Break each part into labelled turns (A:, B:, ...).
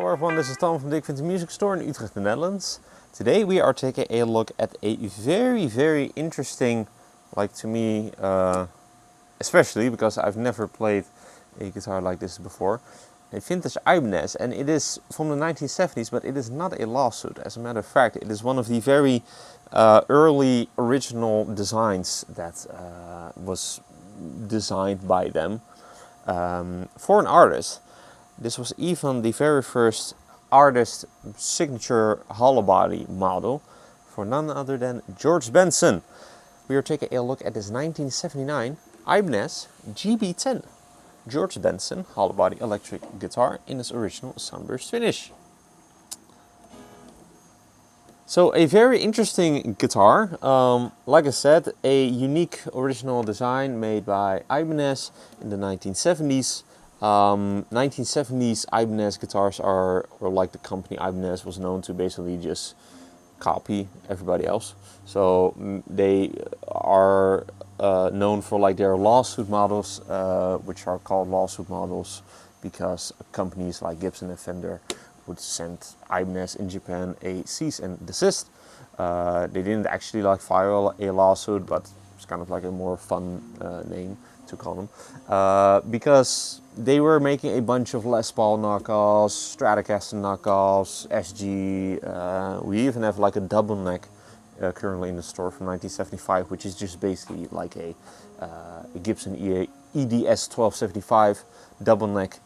A: Hello everyone, this is Tom from Dirk Witte Music Store in Utrecht, the Netherlands. Today we are taking a look at a very interesting, like to me, especially because I've never played a guitar like this before, a vintage Ibanez, and it is from the 1970s, but it is not a lawsuit. As a matter of fact, it is one of the very early original designs that was designed by them for an artist. This was even the very first artist signature hollow body model for none other than George Benson. We are taking a look at this 1979 Ibanez GB-10 George Benson hollow body electric guitar in its original sunburst finish. So a very interesting guitar, like I said, a unique original design made by Ibanez in the 1970s. 1970s Ibanez guitars are, or like the company Ibanez was known to basically just copy everybody else. So they are known for like their lawsuit models, which are called lawsuit models because companies like Gibson and Fender would send Ibanez in Japan a cease and desist. They didn't actually like file a lawsuit, but it's kind of like a more fun name to call them, because they were making a bunch of Les Paul knockoffs, Stratocaster knockoffs, SG. We even have like a double neck currently in the store from 1975, which is just basically like a Gibson EDS 1275 double neck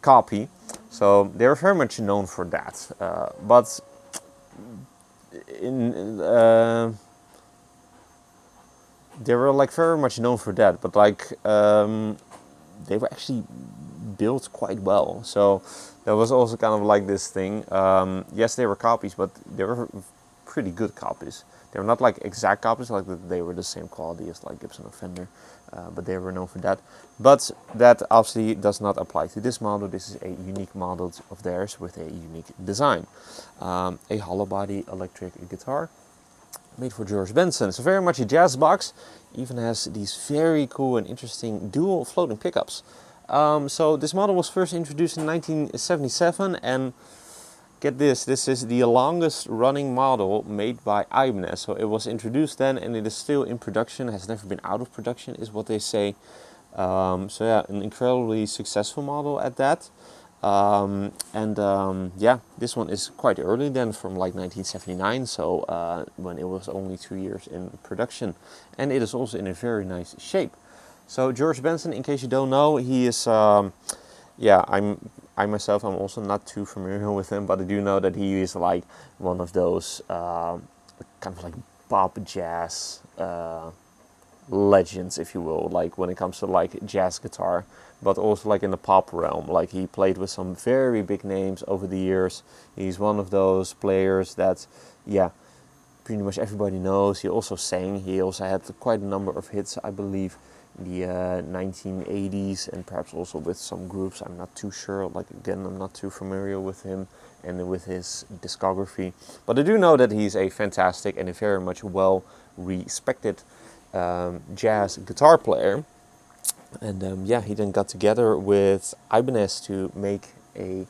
A: copy. So they're very much known for that. But they were like very much known for that, but like they were actually built quite well. So that was also kind of like this thing. Yes, they were copies, but they were pretty good copies. They were not like exact copies, like they were the same quality as like Gibson or Fender, but they were known for that. But that obviously does not apply to this model. This is a unique model of theirs with a unique design. A hollow body electric guitar made for George Benson. So very much a jazz box. Even has these very cool and interesting dual floating pickups. So this model was first introduced in 1977, and get this, this is the longest running model made by Ibanez. So it was introduced then and it is still in production, has never been out of production is what they say. So yeah, an incredibly successful model at that. Yeah, this one is quite early then, from like 1979, so when it was only 2 years in production, and it is also in a very nice shape. So George Benson, in case you don't know, he is yeah, I myself I'm also not too familiar with him, but I do know that he is like one of those kind of like pop jazz legends, if you will, like when it comes to like jazz guitar, but also like in the pop realm. Like he played with some very big names over the years. He's one of those players that, yeah, pretty much everybody knows. He also sang. He also had quite a number of hits, I believe, in the 1980s, and perhaps also with some groups. I'm not too sure. Like again, I'm not too familiar with him and with his discography, but I do know that he's a fantastic and a very much well respected jazz guitar player. And yeah, he then got together with Ibanez to make an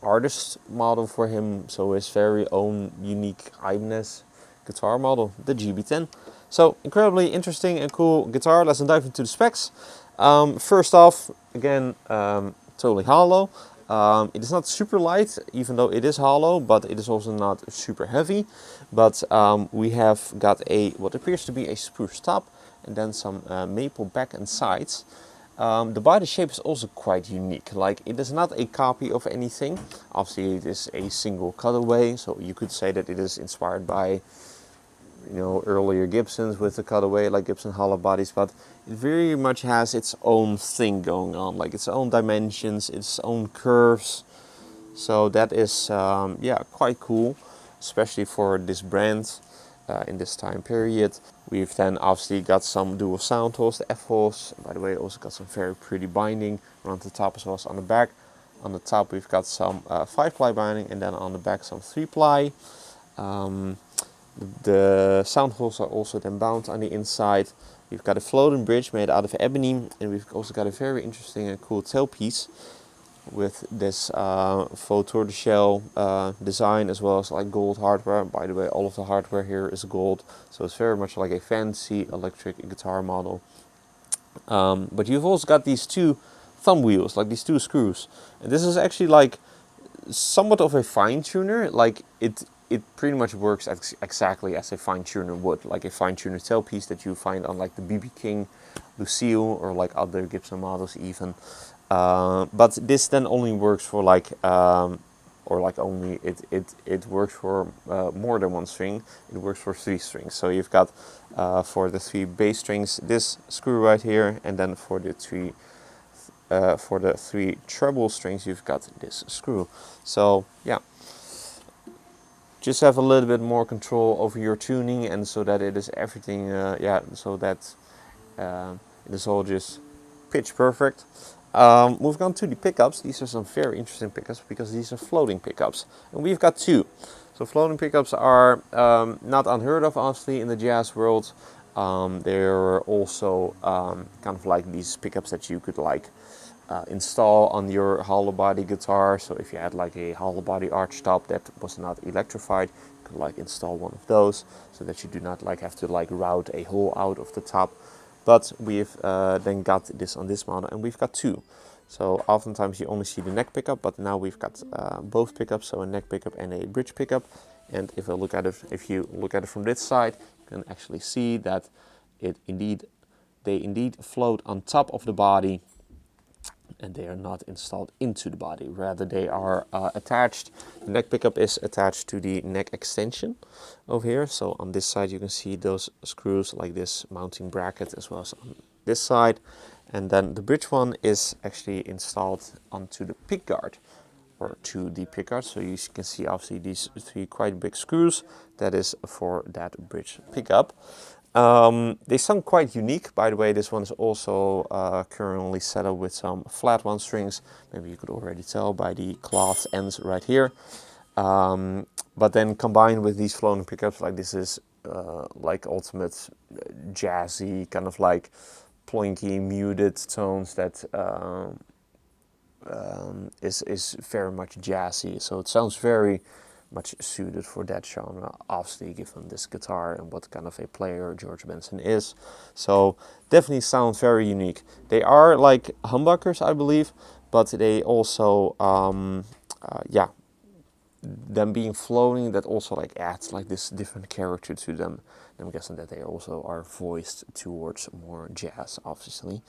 A: artist model for him, so his very own unique Ibanez guitar model, the GB-10. So incredibly interesting and cool guitar. Let's dive into the specs. First off, again, totally hollow. It is not super light, even though it is hollow, but it is also not super heavy. But we have got what appears to be a spruce top, and then some maple back and sides. The body shape is also quite unique. Like, it is not a copy of anything. Obviously, it is a single cutaway, so you could say that it is inspired by, you know, earlier Gibsons with the cutaway, like Gibson hollow bodies, but it very much has its own thing going on, like its own dimensions, its own curves. So that is, yeah, quite cool, especially for this brand in this time period. We've then obviously got some dual sound holes, the F holes. By the way, also got some very pretty binding around the top as well as on the back. On the top we've got some 5-ply binding, and then on the back some 3-ply. The sound holes are also then bound on the inside. We've got a floating bridge made out of ebony, and we've also got a very interesting and cool tailpiece with this faux tortoiseshell design, as well as like gold hardware. By the way, all of the hardware here is gold, so it's very much like a fancy electric guitar model. But you've also got these two thumb wheels, like these two screws, and this is actually like somewhat of a fine tuner. Like it pretty much works exactly as a fine tuner would, like a fine tuner tailpiece that you find on like the BB King, Lucille, or like other Gibson models even. But this then only works for like, or like only, it works for more than one string. It works for 3 strings. So you've got for the 3 bass strings this screw right here, and then for the 3 treble strings you've got this screw. So yeah, just have a little bit more control over your tuning, and so that it is everything, so that it is all just pitch perfect. Moving on to the pickups, these are some very interesting pickups because these are floating pickups, and we've got 2. So floating pickups are not unheard of, honestly, in the jazz world. They're also kind of like these pickups that you could like install on your hollow body guitar. So if you had like a hollow body arch top that was not electrified, you could like install one of those so that you do not like have to like route a hole out of the top. But we've then got this on this model, and we've got 2. So oftentimes you only see the neck pickup, but now we've got both pickups, so a neck pickup and a bridge pickup. And if you look at it from this side, you can actually see that they indeed float on top of the body, and they are not installed into the body. Rather, they are attached. The neck pickup is attached to the neck extension over here. So on this side you can see those screws like this mounting bracket, as well as on this side. And then the bridge one is actually installed onto the pickguard, or to the pickguard. So you can see obviously these 3 quite big screws. That is for that bridge pickup. They sound quite unique. By the way, this one is also currently set up with some flat 1 strings. Maybe you could already tell by the cloth ends right here. But then combined with these floating pickups, like this is like ultimate jazzy, kind of like plinky, muted tones that is very much jazzy. So it sounds very much suited for that genre, obviously, given this guitar and what kind of a player George Benson is. So definitely sound very unique. They are like humbuckers, I believe, but they also, them being floating, that also like adds like this different character to them. I'm guessing that they also are voiced towards more jazz, obviously.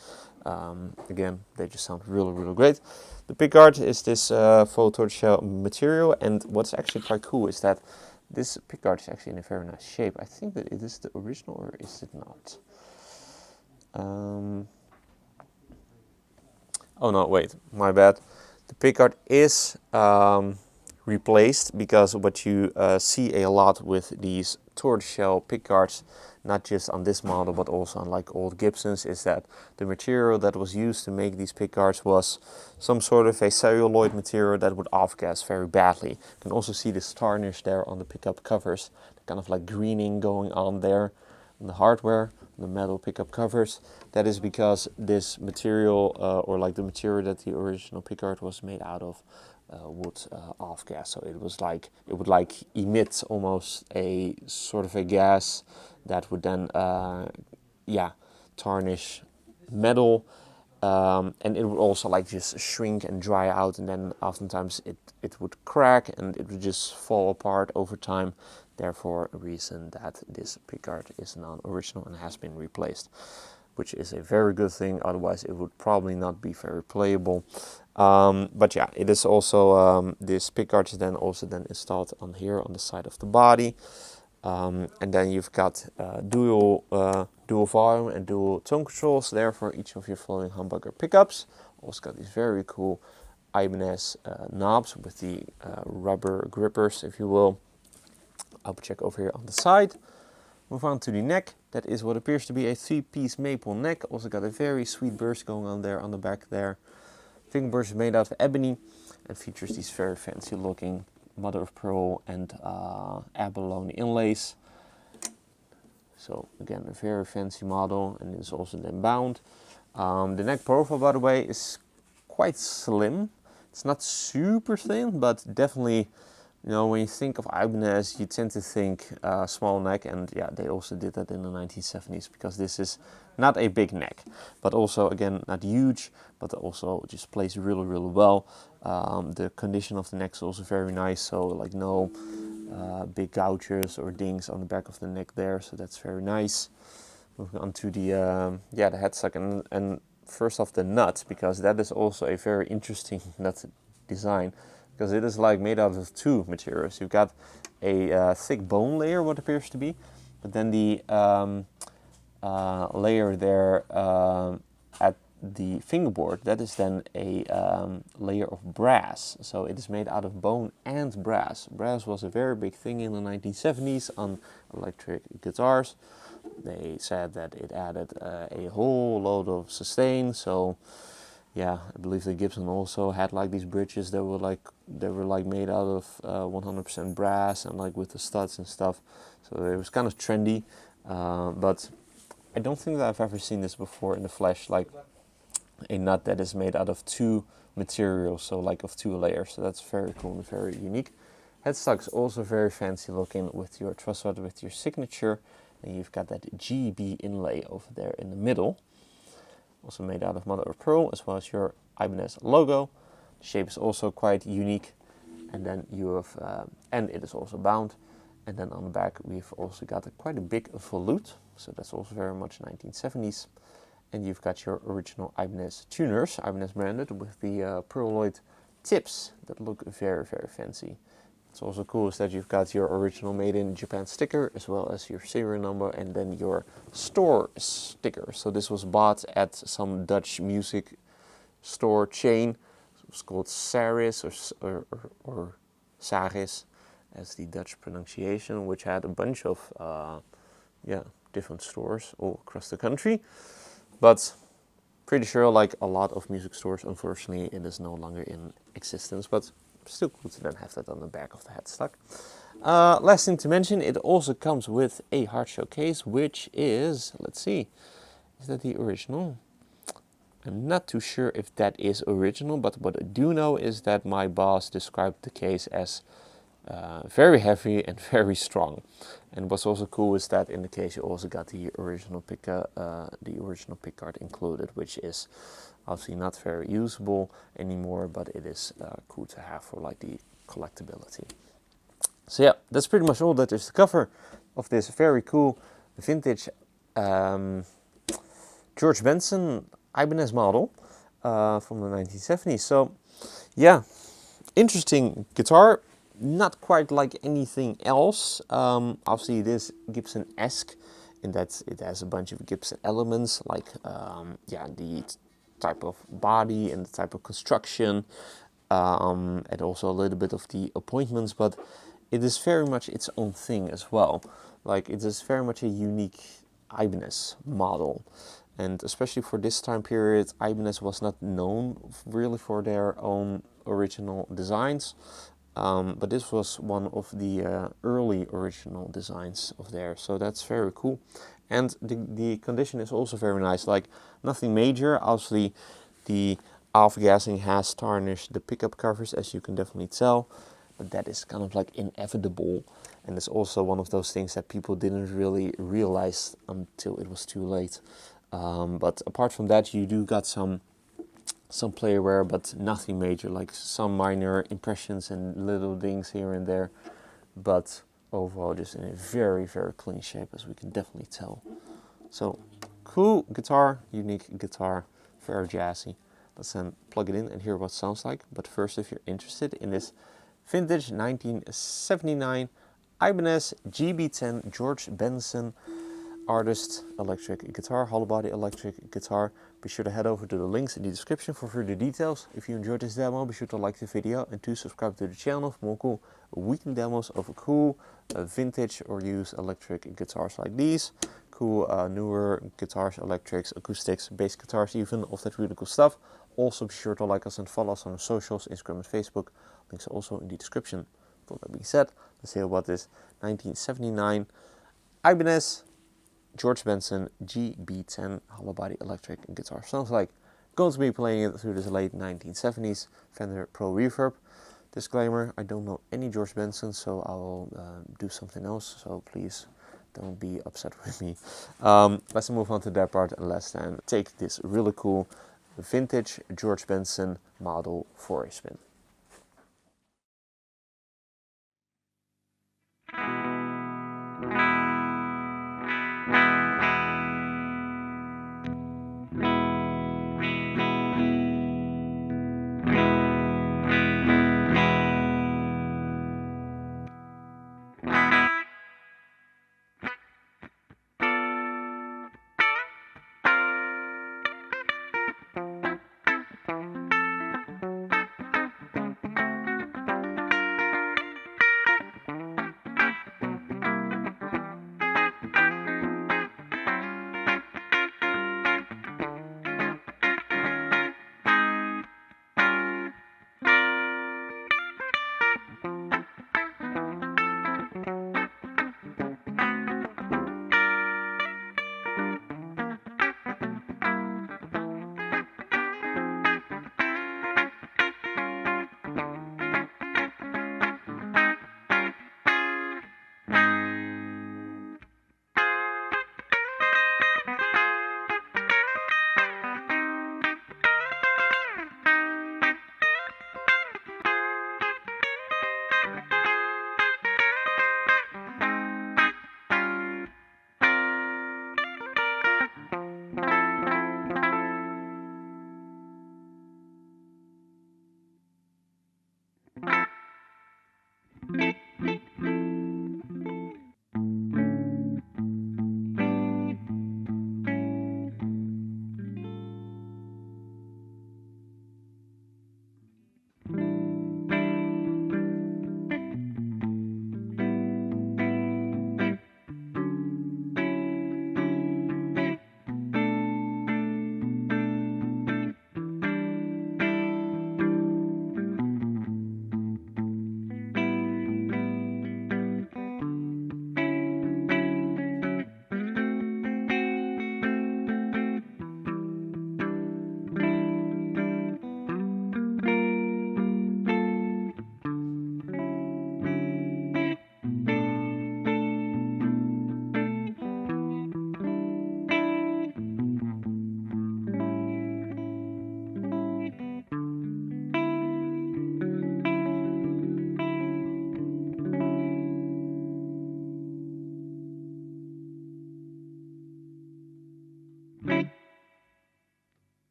A: Again, they just sound really, really great. The pickguard is this faux tortoiseshell material, and what's actually quite cool is that this pickguard is actually in a very nice shape. I think that it is the original, or is it not? Oh no, wait, my bad. The pickguard is replaced, because what you see a lot with these tortoiseshell pickguards, not just on this model but also on like old Gibsons, is that the material that was used to make these pickguards was some sort of a celluloid material that would off-gas very badly. You can also see this tarnish there on the pickup covers, kind of like greening going on there on the hardware, the metal pickup covers. That is because this material, or like the material that the original pickguard was made out of, would off gas. So it would like emit almost a sort of a gas that would then tarnish metal, and it would also like just shrink and dry out, and then oftentimes it would crack and it would just fall apart over time. Therefore, a reason that this pickguard is non-original and has been replaced, which is a very good thing. Otherwise, it would probably not be very playable. But yeah, it is also this pickguard is then also installed on here on the side of the body, and then you've got dual volume and dual tone controls there for each of your floating humbucker pickups. Also got these very cool Ibanez knobs with the rubber grippers, if you will. I'll check over here on the side. Move on to the neck. That is what appears to be a 3-piece maple neck. Also got a very sweet burst going on there on the back there. Fingerboard is made out of ebony and features these very fancy looking mother of pearl and abalone inlays. So again, a very fancy model, and it's also then bound. The neck profile, by the way, is quite slim. It's not super thin, but definitely, you know, when you think of Ibanez, you tend to think small neck, and yeah, they also did that in the 1970s, because this is not a big neck, but also, again, not huge, but also just plays really, really well. The condition of the neck is also very nice, so like no big gouges or dings on the back of the neck there, so that's very nice. Moving on to the yeah, the headstock, and first off the nut, because that is also a very interesting nut design, because it is like made out of two materials. You've got a thick bone layer, what appears to be, but then the layer there at the fingerboard, that is then a layer of brass. So it is made out of bone and brass. Brass was a very big thing in the 1970s on electric guitars. They said that it added a whole load of sustain. So yeah, I believe that Gibson also had like these bridges that were like made out of 100% brass, and like with the studs and stuff. So it was kind of trendy, but I don't think that I've ever seen this before in the flesh, like a nut that is made out of two materials, so like of two layers. So that's very cool and very unique. Headstock's also very fancy looking with your truss rod with your signature, and you've got that GB inlay over there in the middle. Also made out of mother of pearl, as well as your Ibanez logo. The shape is also quite unique, and then you have, and it is also bound. And then on the back we've also got quite a big volute, so that's also very much 1970s. And you've got your original Ibanez tuners, Ibanez branded, with the pearloid tips that look very, very fancy. What's also cool is that you've got your original made in Japan sticker, as well as your serial number, and then your store sticker. So this was bought at some Dutch music store chain. It was called Saris or Saris, as the Dutch pronunciation, which had a bunch of different stores all across the country. But pretty sure, like a lot of music stores, unfortunately, it is no longer in existence. But still cool to then have that on the back of the headstock. Last thing to mention, it also comes with a hard shell case, which is, let's see, is that the original? I'm not too sure if that is original, but what I do know is that my boss described the case as very heavy and very strong. And what's also cool is that in the case you also got the original pick card included, which is obviously not very usable anymore, but it is cool to have for like the collectability. So yeah, that's pretty much all that is to cover of this very cool vintage George Benson Ibanez model from the 1970s. So yeah, interesting guitar. Not quite like anything else. Obviously it is Gibson-esque in that it has a bunch of Gibson elements, like the type of body and the type of construction, and also a little bit of the appointments, but it is very much its own thing as well. Like, it is very much a unique Ibanez model. And especially for this time period, Ibanez was not known really for their own original designs. But this was one of the early original designs of theirs, so that's very cool. And the condition is also very nice, like nothing major. Obviously the off-gassing has tarnished the pickup covers, as you can definitely tell, but that is kind of like inevitable, and it's also one of those things that people didn't really realize until it was too late. But apart from that, you do got some player wear, but nothing major, like some minor impressions and little things here and there, but overall just in a very, very clean shape, as we can definitely tell. So cool guitar, unique guitar, very jazzy. Let's then plug it in and hear what it sounds like. But first, if you're interested in this vintage 1979 Ibanez GB-10 George Benson artist electric guitar, hollow body electric guitar, be sure to head over to the links in the description for further details. If you enjoyed this demo, be sure to like the video and to subscribe to the channel for more cool weekly demos of cool vintage or used electric guitars like these. Cool newer guitars, electrics, acoustics, bass guitars, even, all that really cool stuff. Also be sure to like us and follow us on our socials, Instagram and Facebook. Links are also in the description. With that being said, let's hear what this 1979 Ibanez George Benson GB-10 hollow body electric guitar sounds like. Going to be playing it through this late 1970s Fender Pro Reverb. Disclaimer, I don't know any George Benson, so I will do something else, so please don't be upset with me. Let's move on to that part and let's then take this really cool vintage George Benson model for a spin.